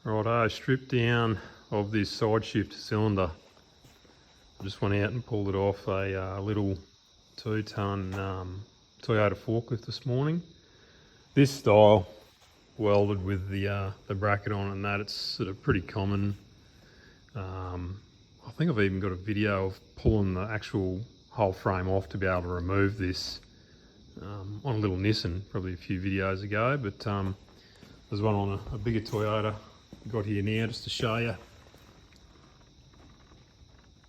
Righto, strip down of this side shift cylinder. I just went out and pulled it off a little 2-ton Toyota forklift this morning. This style, welded with the bracket on and that, it's sort of pretty common. I think I've even got a video of pulling the actual whole frame off to be able to remove this on a little Nissan, probably a few videos ago, but there's one on a bigger Toyota. Got here now just to show you.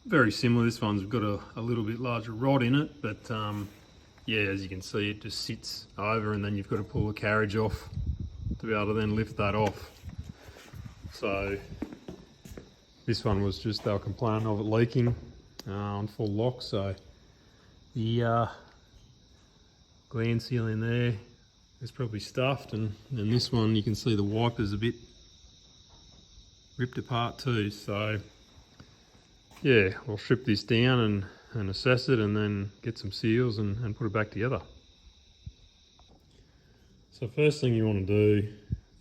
Very similar. This one's got a little bit larger rod in it, but yeah, as you can see, it just sits over and then you've got to pull the carriage off to be able to then lift that off. So this one was just, they were complaining of it leaking on full lock, so the gland seal in there is probably stuffed, and this one you can see the wiper's a bit ripped apart too. So yeah, I'll strip this down and assess it, and then get some seals and put it back together. So first thing you want to do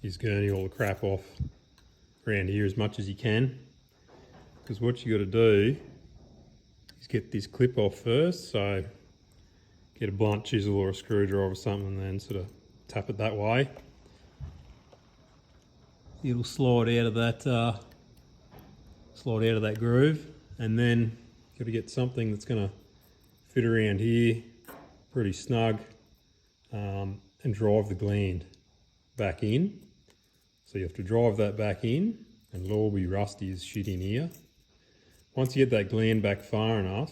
is gurney all the crap off around here as much as you can, because what you got to do is get this clip off first. So get a blunt chisel or a screwdriver or something and then sort of tap it that way. It'll slide out of that groove, and then you've got to get something that's going to fit around here pretty snug, and drive the gland back in. So you have to drive that back in, and it'll all be rusty as shit in here. Once you get that gland back far enough,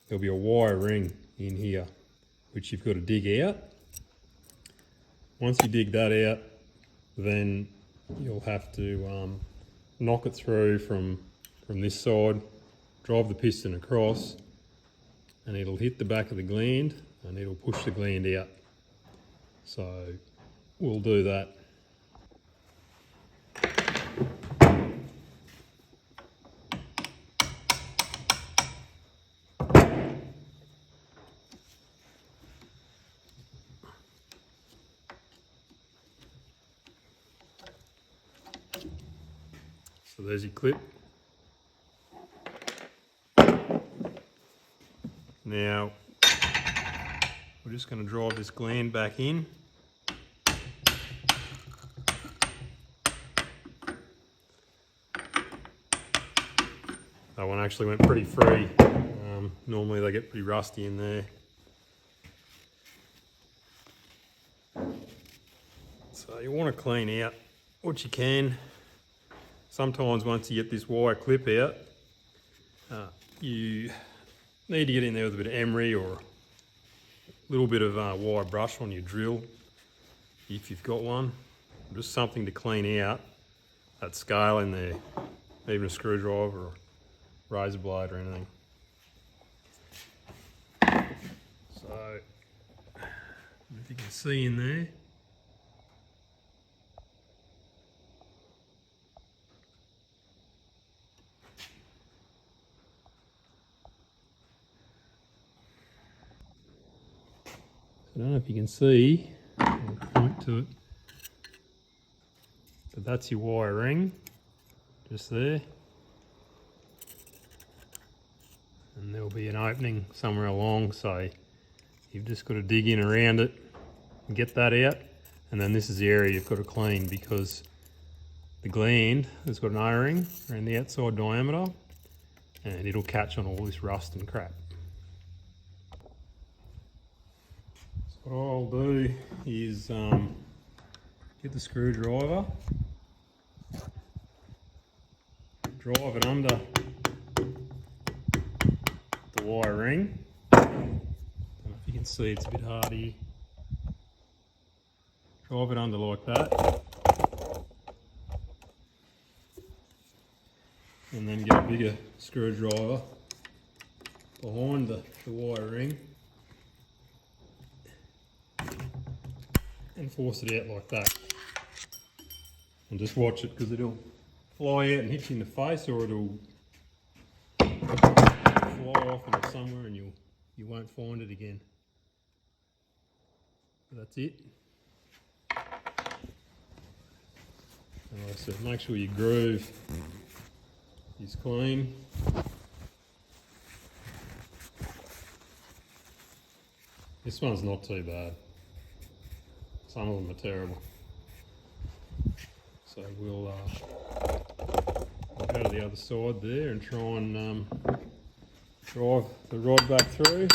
there'll be a wire ring in here which you've got to dig out. Once you dig that out, then you'll have to knock it through from this side, drive the piston across, and it'll hit the back of the gland and it'll push the gland out. So we'll do that. So there's your clip. Now we're just going to drive this gland back in. That one actually went pretty free. Normally they get pretty rusty in there. So you want to clean out what you can. Sometimes once you get this wire clip out, you need to get in there with a bit of emery or a little bit of wire brush on your drill, if you've got one. Just something to clean out that scale in there, even a screwdriver or razor blade or anything. So, if you can see in there, I don't know if you can see, I'll point to it, but that's your wire ring, just there. And there'll be an opening somewhere along, so you've just got to dig in around it and get that out. And then this is the area you've got to clean, because the gland has got an O-ring around the outside diameter and it'll catch on all this rust and crap. What I'll do is get the screwdriver, drive it under the wire ring. I don't know if you can see, it's a bit hard here. Drive it under like that. And then get a bigger screwdriver behind the wire ring and force it out like that. And just watch it, because it'll fly out and hit you in the face, or it'll fly off into somewhere and you won't find it again. But that's it. And like I said, make sure your groove is clean. This one's not too bad. Some of them are terrible. So we'll go to the other side there and try and drive the rod back through.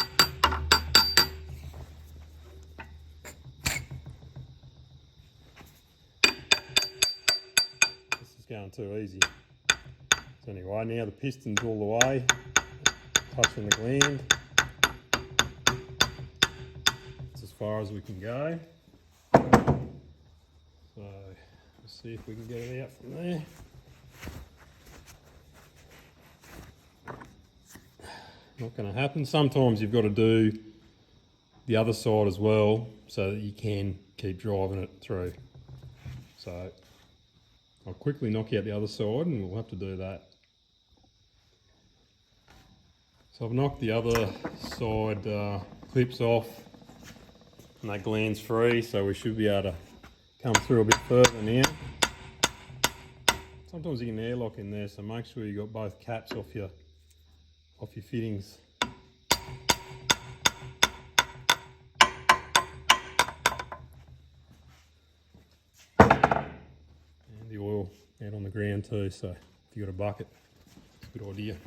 This is going too easy. So anyway, now the piston's all the way, touching the gland. That's as far as we can go. So let's see if we can get it out from there. Not going to happen. Sometimes you've got to do the other side as well so that you can keep driving it through. So I'll quickly knock out the other side and we'll have to do that. So I've knocked the other side clips off and that gland's free, so we should be able to come through a bit further now. Sometimes you can airlock in there, so make sure you got both caps off your fittings. And the oil out on the ground too, so if you've got a bucket, it's a good idea.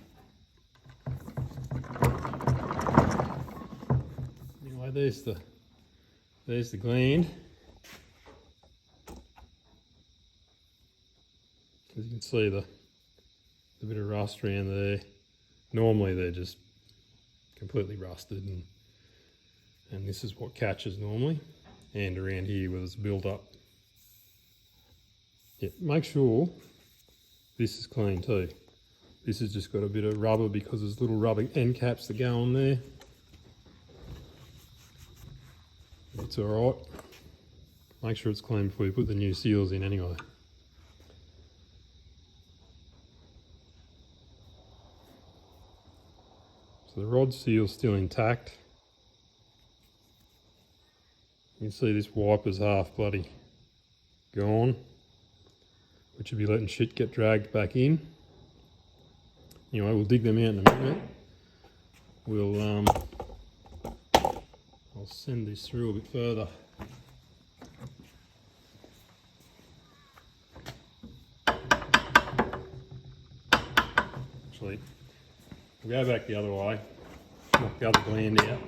Anyway, there's the gland. As you can see, the bit of rust around there. Normally they're just completely rusted, and this is what catches normally. And around here where there's a build up. Yeah, make sure this is clean too. This has just got a bit of rubber because there's little rubber end caps that go on there. It's alright. Make sure it's clean before you put the new seals in anyway. So the rod seal's still intact. You can see this wiper's half bloody gone, which will be letting shit get dragged back in. Anyway, we'll dig them out in a minute. I'll send this through a bit further. Actually, we'll go back the other way, knock the other gland out.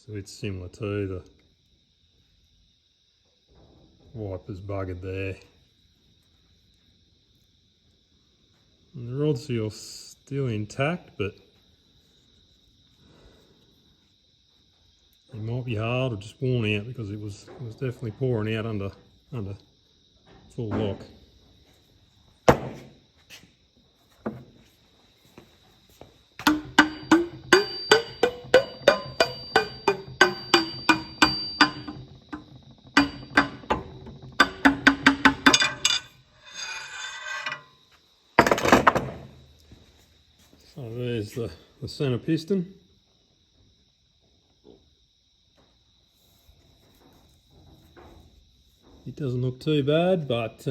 So it's similar to the wipers buggered there. And the rod seal's still intact, but it might be hard or just worn out because it was definitely pouring out under full lock. So there's the centre piston. It doesn't look too bad, but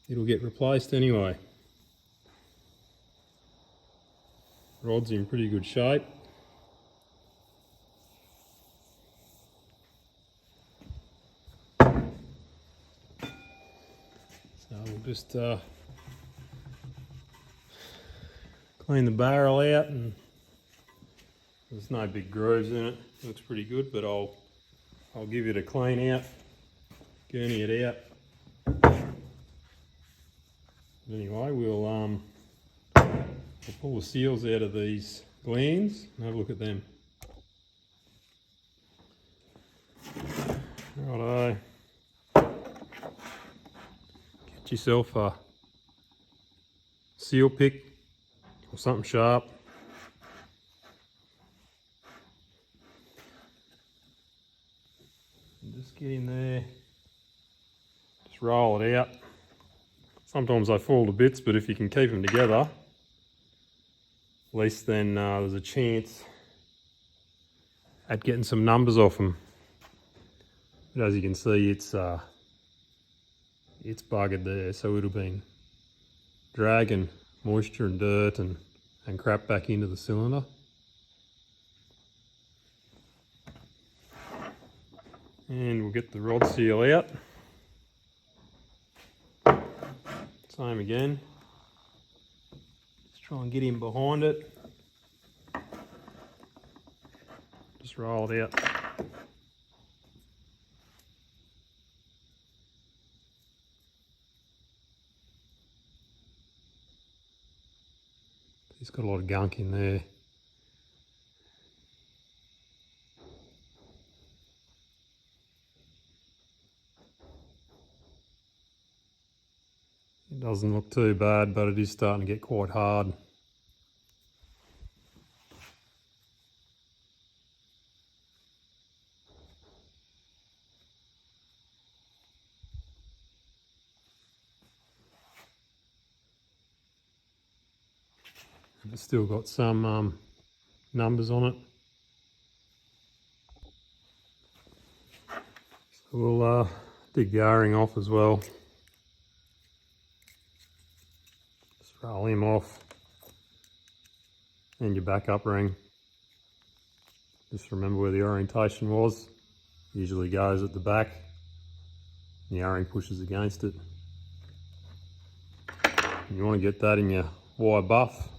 it'll get replaced anyway. Rod's in pretty good shape. So we'll just clean the barrel out, and there's no big grooves in it. Looks pretty good, but I'll give it a clean out, gurney it out. Anyway, we'll pull the seals out of these glands and have a look at them. Righto. Get yourself a seal pick or something sharp. just get in there, just roll it out. Sometimes they fall to bits, but if you can keep them together, at least then there's a chance at getting some numbers off them. But as you can see, it's buggered there, so it'll be dragging moisture and dirt and crap back into the cylinder. And we'll get the rod seal out. Same again. Just try and get in behind it. Just roll it out. It's got a lot of gunk in there. It doesn't look too bad, but it is starting to get quite hard. It's still got some numbers on it. So we'll dig the O-ring off as well. Just roll him off. And your backup ring. Just remember where the orientation was. Usually goes at the back. The O-ring pushes against it. You want to get that in your wire buff.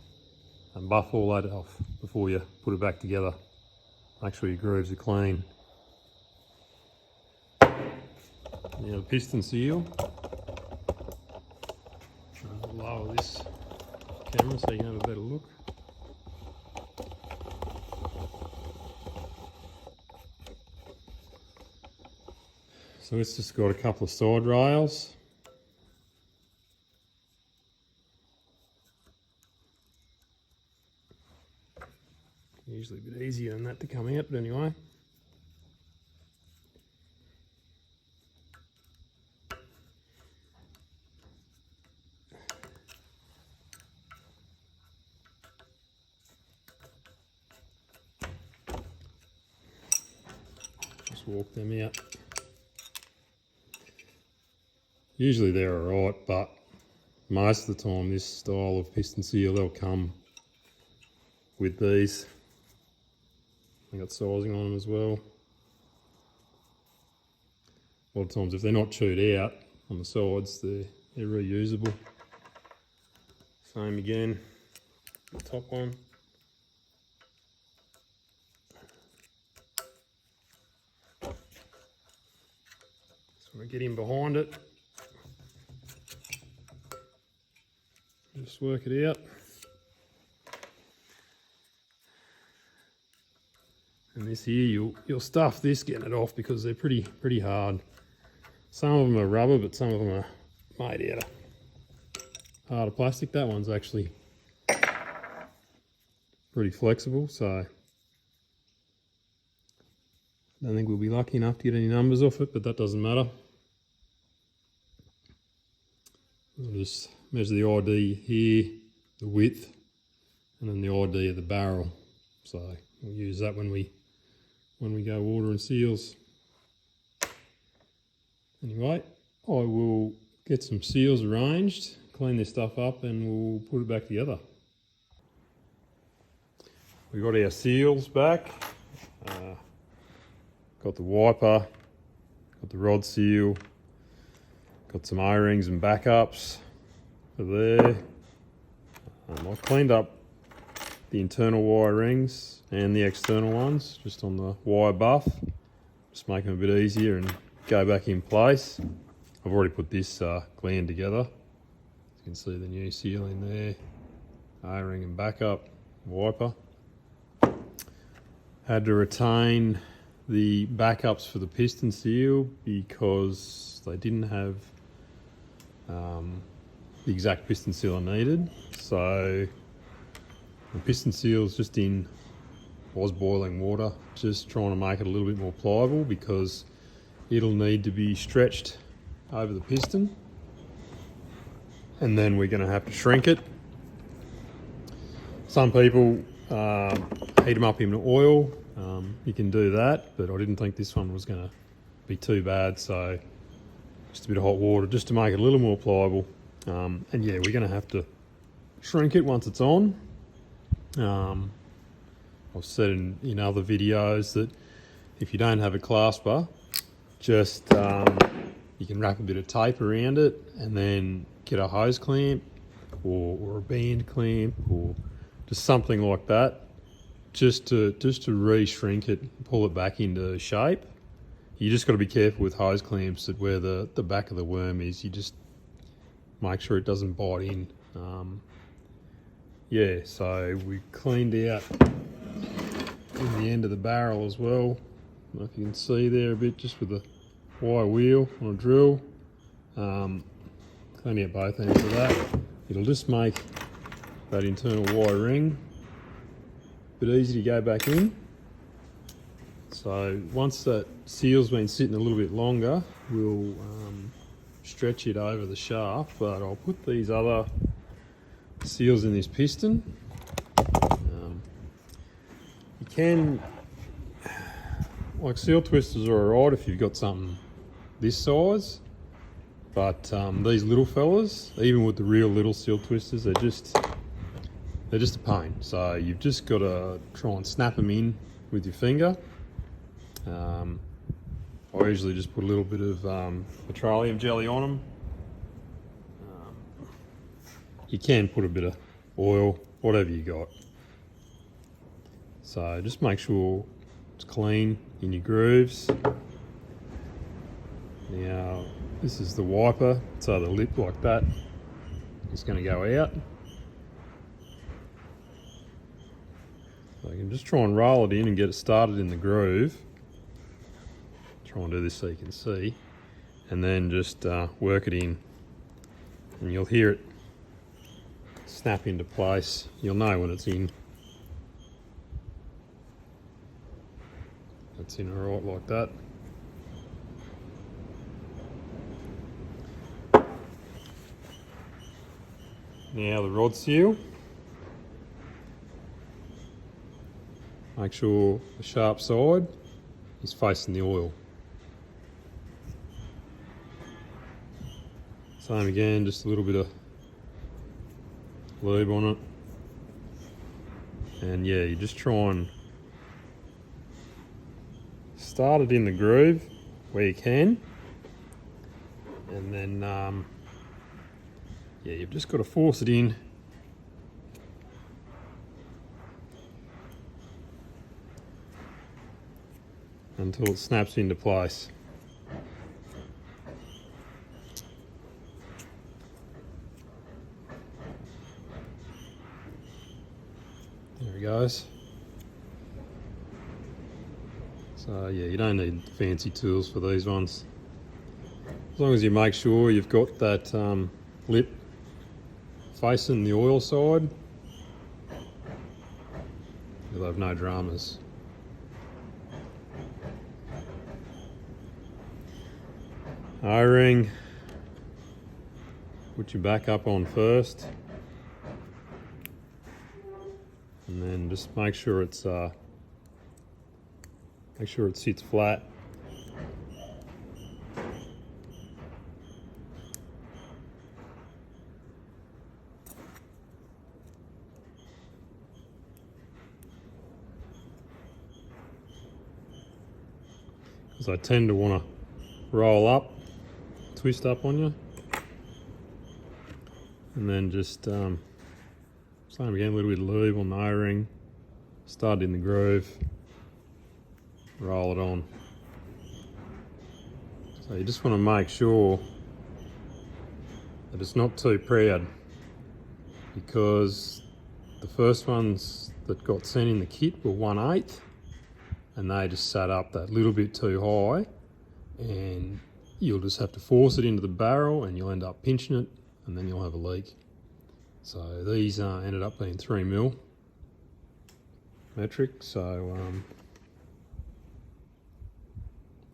And buff all that off before you put it back together. Make sure your grooves are clean. Now the piston seal. I'll lower this camera so you can have a better look. So it's just got a couple of side rails. Usually a bit easier than that to come out, but anyway. Just walk them out. Usually they're alright, but most of the time this style of piston seal, they'll come with these. They got sizing on them as well. A lot of times if they're not chewed out on the sides, they're reusable. Same again, the top one. So we get in behind it. Just work it out. And this here, you'll stuff this getting it off because they're pretty hard. Some of them are rubber, but some of them are made out of harder plastic. That one's actually pretty flexible, so I don't think we'll be lucky enough to get any numbers off it, but that doesn't matter. We'll just measure the ID here, the width, and then the ID of the barrel. So we'll use that when we go ordering seals. Anyway, I will get some seals arranged, clean this stuff up, and we'll put it back together. We got our seals back. Got the wiper, got the rod seal, got some O-rings and backups for there. I've cleaned up the internal wire rings and the external ones just on the wire buff, just make them a bit easier and go back in place. I've already put this gland together. You can see the new seal in there, O-ring and backup, wiper. Had to retain the backups for the piston seal because they didn't have the exact piston seal I needed. So the piston seal's just was boiling water, just trying to make it a little bit more pliable, because it'll need to be stretched over the piston, and then we're going to have to shrink it. Some people heat them up in oil. You can do that, but I didn't think this one was going to be too bad, so just a bit of hot water just to make it a little more pliable. And yeah, we're going to have to shrink it once it's on. I've said in other videos that if you don't have a clasper, just you can wrap a bit of tape around it and then get a hose clamp or a band clamp or just something like that, just to re-shrink it, pull it back into shape. You just got to be careful with hose clamps that where the back of the worm is, you just make sure it doesn't bite in. Yeah, so we cleaned out in the end of the barrel as well. I don't know if you can see there a bit, just with the wire wheel on a drill. Clean out both ends of that. It'll just make that internal wire ring a bit easy to go back in. So once that seal's been sitting a little bit longer, we'll stretch it over the shaft, but I'll put these other seals in this piston. You can, like, seal twisters are alright if you've got something this size, but these little fellas, even with the real little seal twisters, they're just a pain. So you've just got to try and snap them in with your finger. I usually just put a little bit of petroleum jelly on them. You can put a bit of oil, whatever you got. So just make sure it's clean in your grooves. Now, this is the wiper, so the lip like that is going to go out. So you can just try and roll it in and get it started in the groove. Try and do this so you can see. And then just work it in. And you'll hear it snap into place. You'll know when it's in. It's in alright like that. Now the rod seal. Make sure the sharp side is facing the oil. Same again, just a little bit of lube on it. And yeah, you just try and start it in the groove where you can. And then, yeah, you've just got to force it in until it snaps into place. There it goes. So yeah, you don't need fancy tools for these ones. As long as you make sure you've got that lip facing the oil side, you'll have no dramas. O-ring, put your back up on first, and then just make sure it sits flat. Because I tend to want to roll up, twist up on you, and then just same again, a little bit of lube on the O-ring, start in the groove, roll it on. So you just want to make sure that it's not too proud, because the first ones that got sent in the kit were 1/8, and they just sat up that little bit too high, and you'll just have to force it into the barrel and you'll end up pinching it, and then you'll have a leak. So these ended up being 3mm metric, so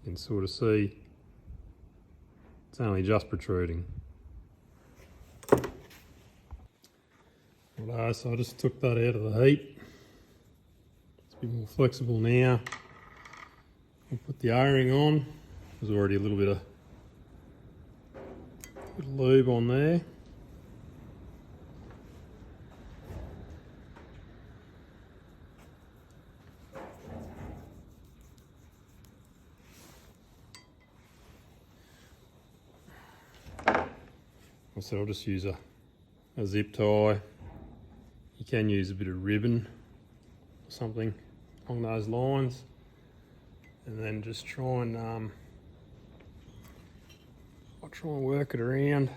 you can sort of see It's only just protruding. Right, so I just took that out of the heat. It's a bit more flexible now. I'll put the O-ring on. There's already a little bit of lube on there. So I'll just use a zip tie. You can use a bit of ribbon or something along those lines, and then just try and I'll try and work it around.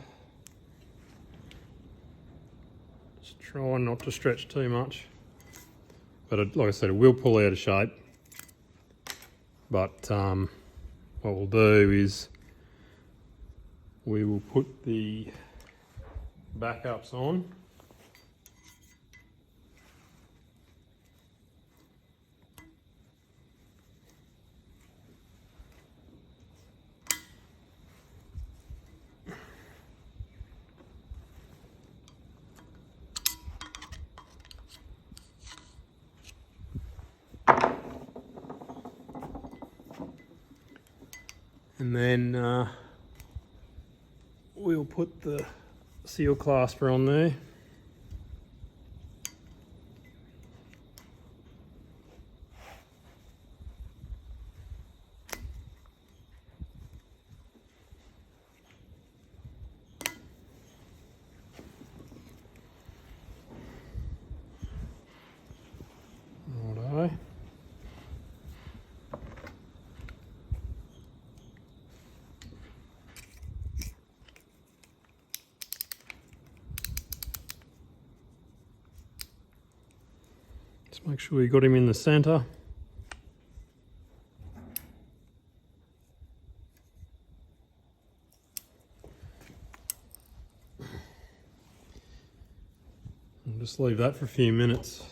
Just try not to stretch too much, but like I said, it will pull out of shape. But what we'll do is we will put the backups on. And then we'll put the seal clasper on there. Righto. Just make sure you got him in the center. And just leave that for a few minutes.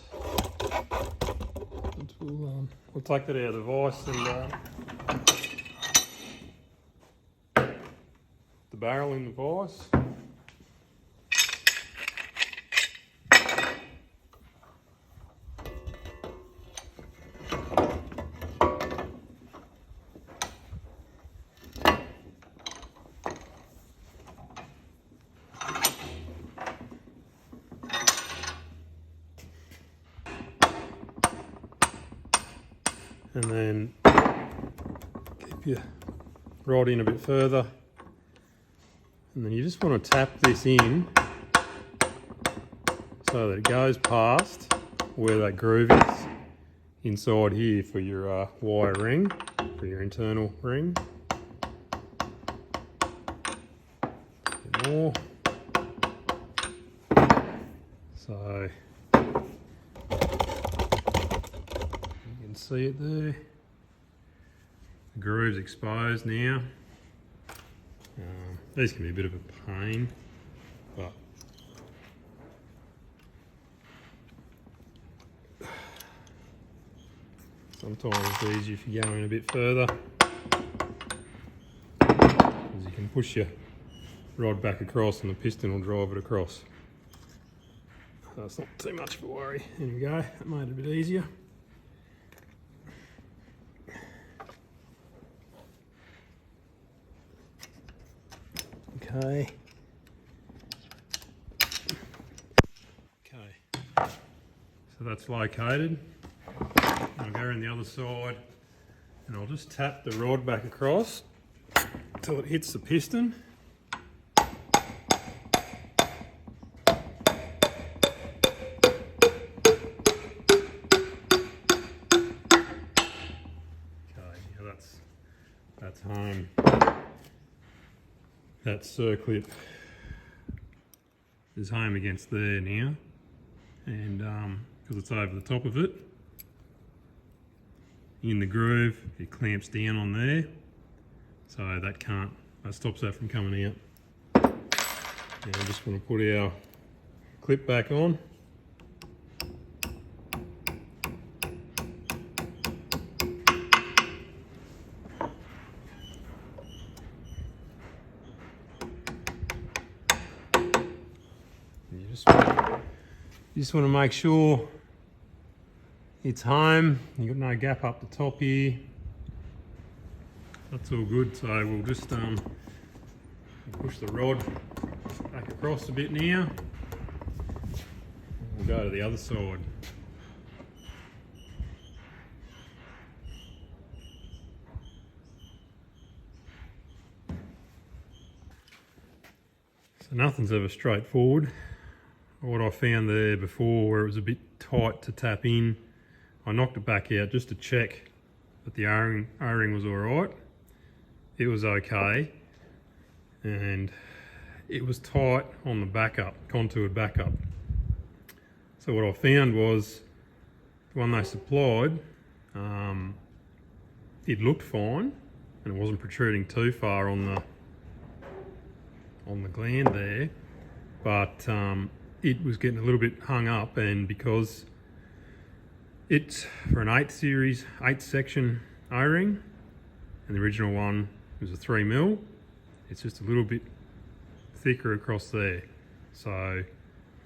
We'll take that out of the vise and the barrel in the vise. And then keep your rod in a bit further. And then you just want to tap this in so that it goes past where that groove is inside here for your wire ring, for your internal ring. A bit more. So see it there. The groove's exposed now. These can be a bit of a pain, but sometimes it's easier if you go in a bit further, because you can push your rod back across and the piston will drive it across. So it's not too much of a worry. There we go, that made it a bit easier. Okay. So that's located. I'll go around the other side and I'll just tap the rod back across until it hits the piston. Okay, yeah, that's home. That circlip is home against there now, and because it's over the top of it, in the groove, it clamps down on there, so that stops that from coming out. And I just want to put our clip back on. You just want to make sure it's home. You've got no gap up the top here. That's all good. So we'll just push the rod back across a bit now. We'll go to the other side. So nothing's ever straightforward. What I found there before, where it was a bit tight to tap in, I knocked it back out just to check that the O-ring was all right. It was okay, and it was tight on the backup, contoured backup. So what I found was the one they supplied, it looked fine, and it wasn't protruding too far on the gland there, but it was getting a little bit hung up, and because it's for an 8 series, 8 section O-ring, and the original one was a 3mm, it's just a little bit thicker across there. So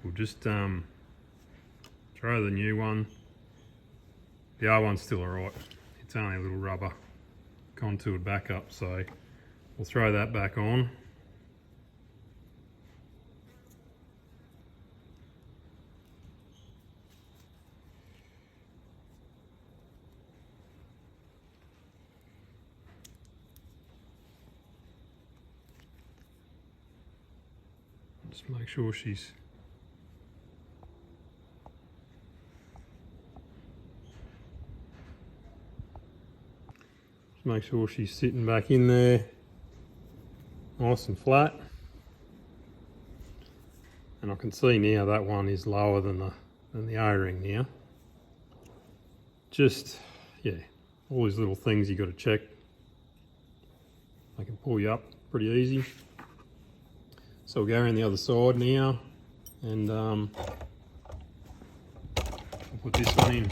we'll just throw the new one. The old one's still alright. It's only a little rubber contoured backup, so we'll throw that back on. Just make sure she's sitting back in there nice and flat. And I can see now that one is lower than the O-ring now. Just, yeah, all these little things you got to check. They can pull you up pretty easy. So we'll go around the other side now, and we'll put this one in.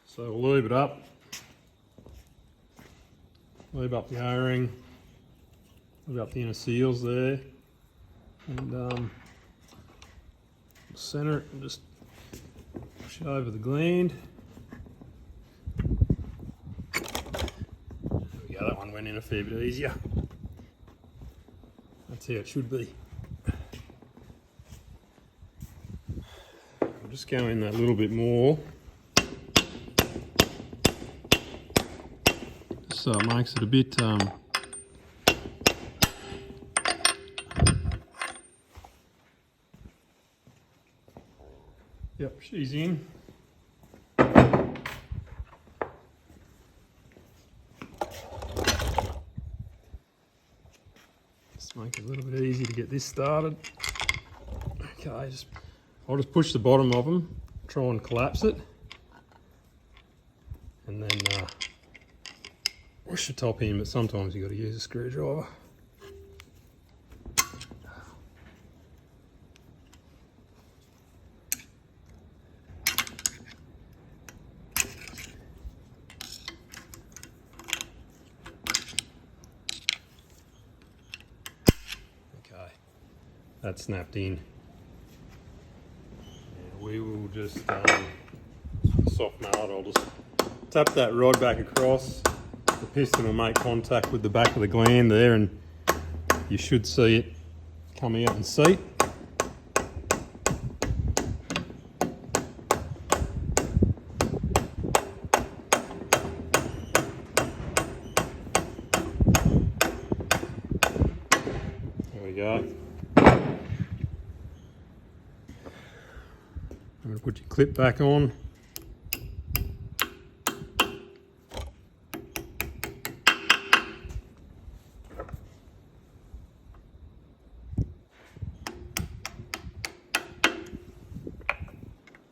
So we'll lube it up. Lube up the O-ring, lube up the inner seals there, and we'll center it and just push it over the gland. That one went in a fair bit easier. That's how it should be. I'll just go in that little bit more, so it makes it a bit yep, she's in. Make it a little bit easy to get this started. Okay, I'll just push the bottom of them, try and collapse it, and then push the top in, but sometimes you've got to use a screwdriver. That snapped in. Yeah, we will just soft nail it. I'll just tap that rod back across. The piston will make contact with the back of the gland there, and you should see it come out and seat. There we go. I'm going to put your clip back on.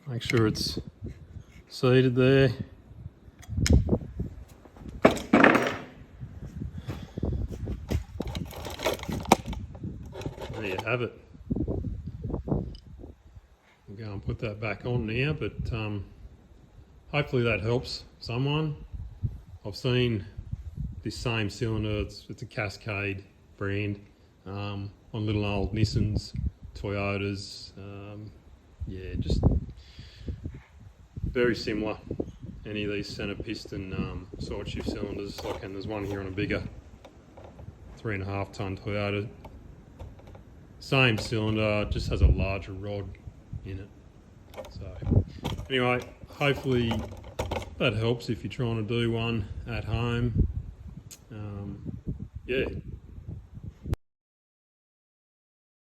Make sure it's seated there. There you have it. We'll go and put that back on now, but hopefully that helps someone. I've seen this same cylinder. It's a Cascade brand on little old Nissans, Toyotas. Yeah, just very similar. Any of these center piston side shift cylinders, and there's one here on a bigger 3.5 ton Toyota. Same cylinder, just has a larger rod in it. So anyway, hopefully that helps if you're trying to do one at home. Yeah.